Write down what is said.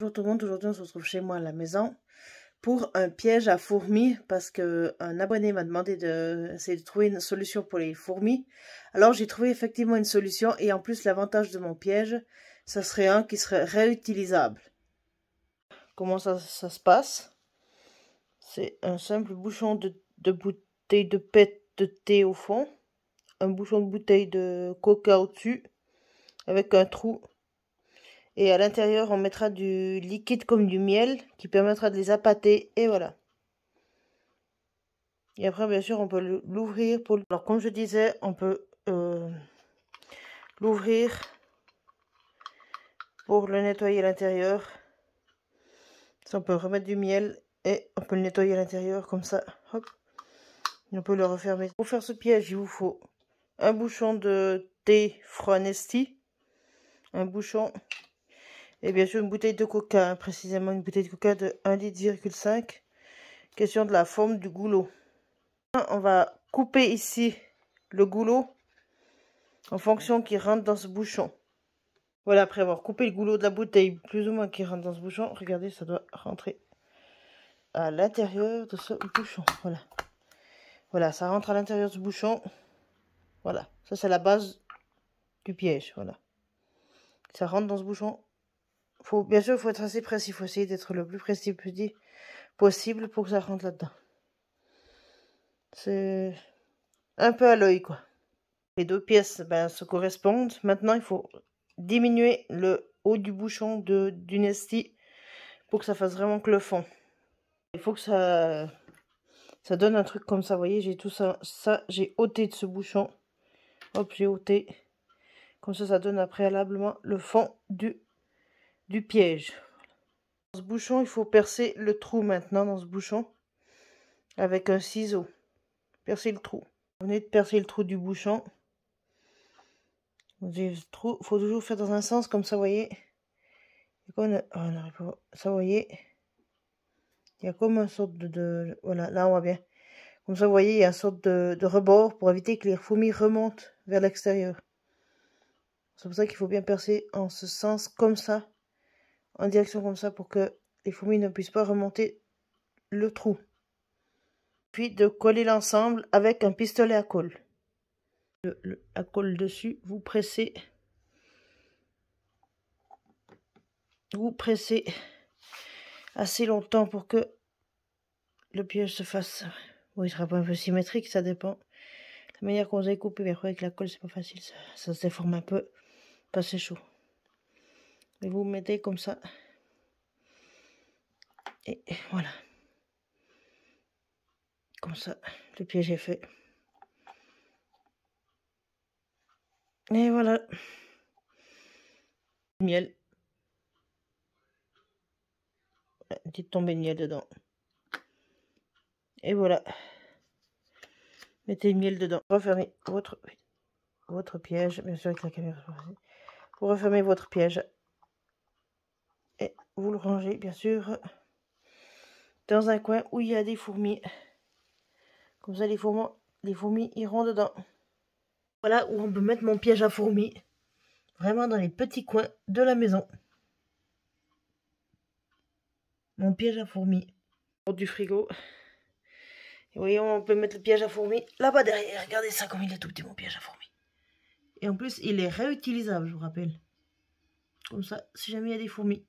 Bonjour tout le monde, aujourd'hui on se retrouve chez moi à la maison pour un piège à fourmis parce qu'un abonné m'a demandé d'essayer de trouver une solution pour les fourmis. Alors j'ai trouvé effectivement une solution et en plus l'avantage de mon piège, ça serait un qui serait réutilisable. Comment ça se passe? C'est un simple bouchon de bouteille de PET de thé au fond, un bouchon de bouteille de coca au-dessus avec un trou. Et à l'intérieur, on mettra du liquide comme du miel qui permettra de les appâter. Et voilà. Et après, bien sûr, on peut l'ouvrir. Alors, comme je disais, on peut l'ouvrir pour le nettoyer à l'intérieur. On peut remettre du miel et on peut le nettoyer à l'intérieur comme ça. Hop. Et on peut le refermer. Pour faire ce piège, il vous faut un bouchon de thé froid Nestea. Un bouchon. Et bien sûr, une bouteille de coca, précisément une bouteille de coca de 1,5 litre. Question de la forme du goulot. On va couper ici le goulot en fonction qui rentre dans ce bouchon. Voilà, après avoir coupé le goulot de la bouteille, plus ou moins qui rentre dans ce bouchon, regardez, ça doit rentrer à l'intérieur de ce bouchon. Voilà. Voilà, ça rentre à l'intérieur de ce bouchon. Voilà, ça c'est la base du piège. Voilà. Ça rentre dans ce bouchon. Bien sûr, il faut être assez précis. Il faut essayer d'être le plus précis possible pour que ça rentre là-dedans. C'est un peu à l'œil, quoi. Les deux pièces se correspondent. Maintenant, il faut diminuer le haut du bouchon du Nestea pour que ça fasse vraiment que le fond. Il faut que ça donne un truc comme ça. Vous voyez, j'ai tout ça. Ça, j'ai ôté de ce bouchon. Hop, j'ai ôté. Comme ça donne préalablement le fond du piège. Dans ce bouchon, il faut percer le trou maintenant dans ce bouchon avec un ciseau. Percer le trou. Vous venez de percer le trou du bouchon. Il faut toujours faire dans un sens comme ça, vous voyez. Ça, vous voyez. Il y a comme une sorte voilà, là on voit bien. Comme ça, vous voyez, il y a une sorte de rebord pour éviter que les fourmis remontent vers l'extérieur. C'est pour ça qu'il faut bien percer en ce sens comme ça, en direction comme ça, pour que les fourmis ne puissent pas remonter le trou. Puis de coller l'ensemble avec un pistolet à colle. À colle dessus, vous pressez assez longtemps pour que le piège se fasse. Bon, il sera pas un peu symétrique, ça dépend. La manière qu'on vous avez coupé, mais après avec la colle, c'est pas facile. Ça se déforme un peu. Pas c'est chaud. Et vous mettez comme ça. Et voilà. Comme ça, le piège est fait. Et voilà. Miel. Une petite tombée de miel dedans. Et voilà. Mettez le miel dedans. Refermez votre piège. Bien sûr avec la caméra. Vous refermez votre piège. Et vous le rangez, bien sûr, dans un coin où il y a des fourmis. Comme ça, les fourmis iront dedans. Voilà où on peut mettre mon piège à fourmis. Vraiment dans les petits coins de la maison. Mon piège à fourmis. Hors du frigo. Et vous voyez, on peut mettre le piège à fourmis là-bas derrière. Regardez ça comme il est tout petit, mon piège à fourmis. Et en plus, il est réutilisable, je vous rappelle. Comme ça, si jamais il y a des fourmis.